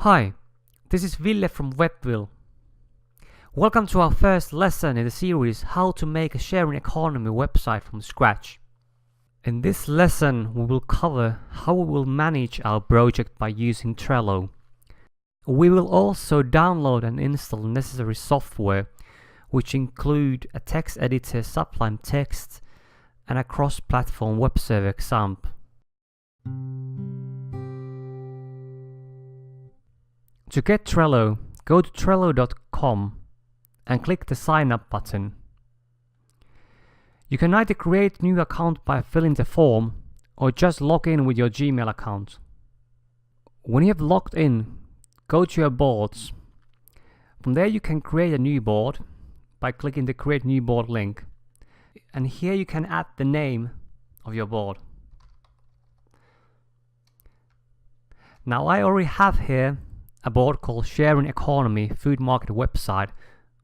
Hi, this is Ville from Webville. Welcome to our first lesson in the series How to make a sharing economy website from scratch. In this lesson, we will cover how we will manage our project by using Trello. We will also download and install necessary software, which include a text editor, Sublime Text, and a cross-platform web server XAMPP. To get Trello, go to Trello.com and click the Sign Up button. You can either create a new account by filling the form or just log in with your Gmail account. When you have logged in, go to your boards. From there you can create a new board by clicking the Create New Board link. And here you can add the name of your board. Now I already have here a board called Sharing Economy Food Market Website,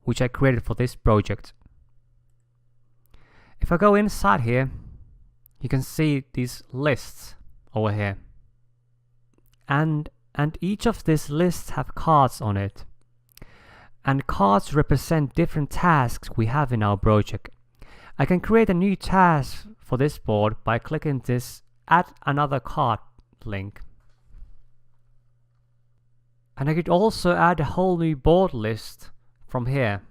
which I created for this project. If I go inside here, you can see these lists over here. And each of these lists have cards on it. And cards represent different tasks we have in our project. I can create a new task for this board by clicking this Add Another Card link. And I could also add a whole new board list from here.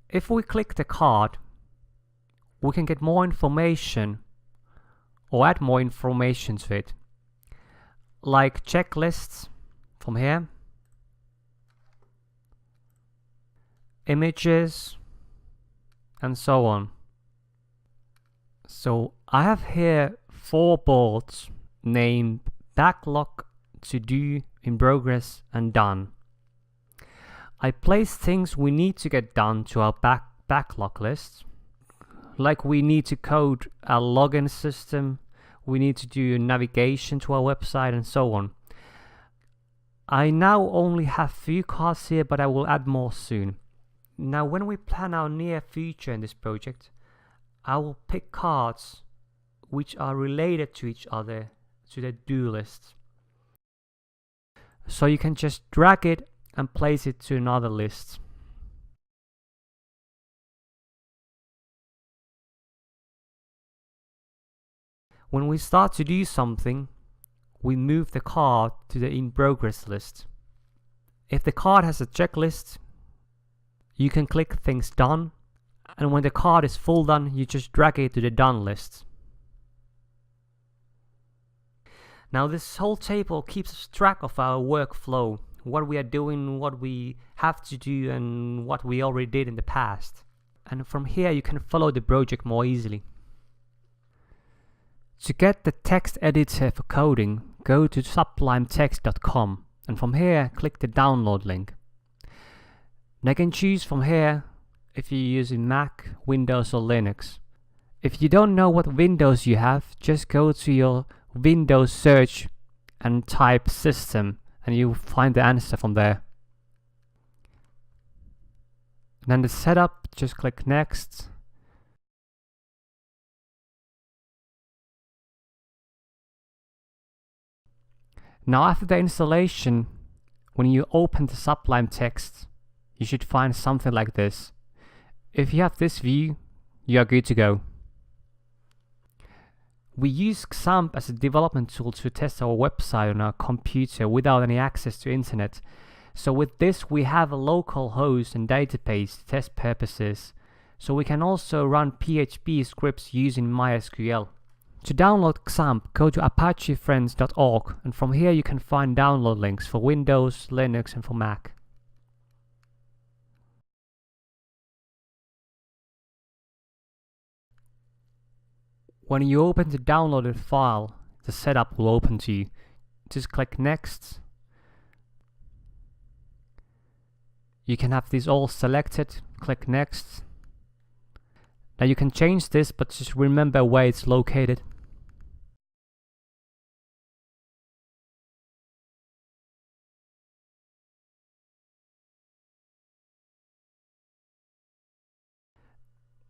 If we click the card, we can get more information or add more information to it, like checklists from here, images, and so on. So I have here 4 boards named Backlog, To Do, In Progress, and Done. I place things we need to get done to our backlog list, like we need to code a login system, we need to do navigation to our website, and so on. I now only have few cards here, but I will add more soon. Now when we plan our near future in this project, I will pick cards which are related to each other to the do list. So you can just drag it and place it to another list. When we start to do something, we move the card to the in progress list. If the card has a checklist, you can click things done, and when the card is full done, you just drag it to the done list. Now this whole table keeps track of our workflow, what we are doing, what we have to do, and what we already did in the past. And from here you can follow the project more easily. To get the text editor for coding, go to sublimetext.com, and from here click the download link. And I can choose from here if you're using Mac, Windows or Linux. If you don't know what Windows you have, just go to your Windows search and type system and you'll find the answer from there. And then the setup, just click next. Now after the installation, when you open the Sublime Text, you should find something like this. If you have this view, you are good to go. We use XAMPP as a development tool to test our website on our computer without any access to internet. So with this we have a local host and database to test purposes. So we can also run PHP scripts using MySQL. To download XAMPP, go to apachefriends.org, and from here you can find download links for Windows, Linux and for Mac. When you open the downloaded file, the setup will open to you. Just click next. You can have these all selected, click next. Now you can change this, but just remember where it's located.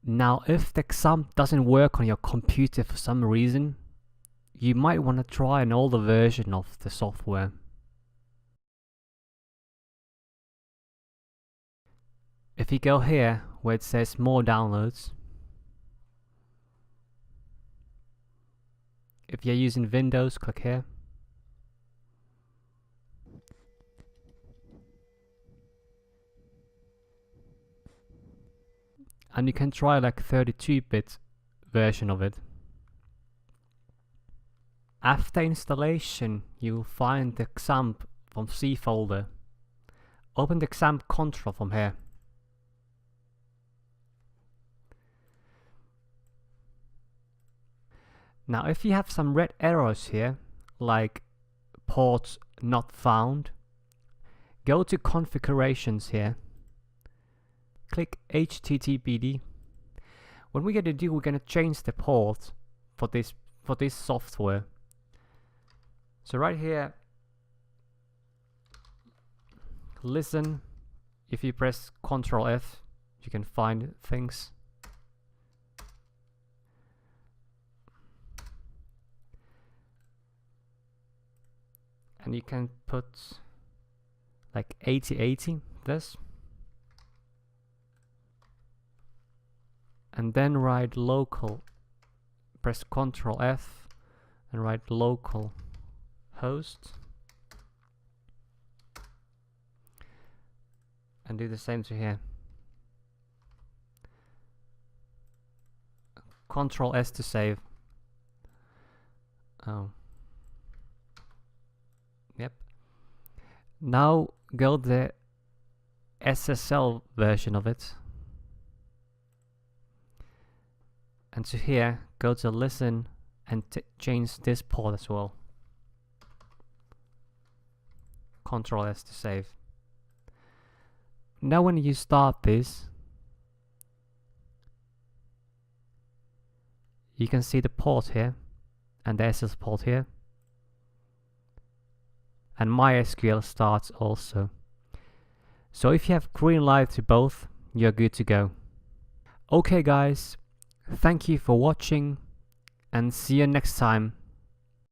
Now if the XAMPP doesn't work on your computer for some reason, you might want to try an older version of the software. If you go here where it says more downloads, if you're using Windows, click here. And you can try like 32-bit version of it. After installation, you will find the XAMPP from C folder. Open the XAMPP control from here. Now if you have some red arrows here, like ports not found, go to configurations here. Click HTTPD. What we're gonna do, we're gonna change the port for this software. So right here, listen. If you press Ctrl F, you can find things. And you can put like 8080 this. And then write local, press Ctrl F and write local host. And do the same to here. Ctrl S to save. Oh. Yep. Now go the SSL version of it. And to here, go to listen and change this port as well. Ctrl S to save. Now when you start this, you can see the port here and the SS port here. And MySQL starts also. So if you have green light to both, you're good to go. Okay guys, thank you for watching and see you next time.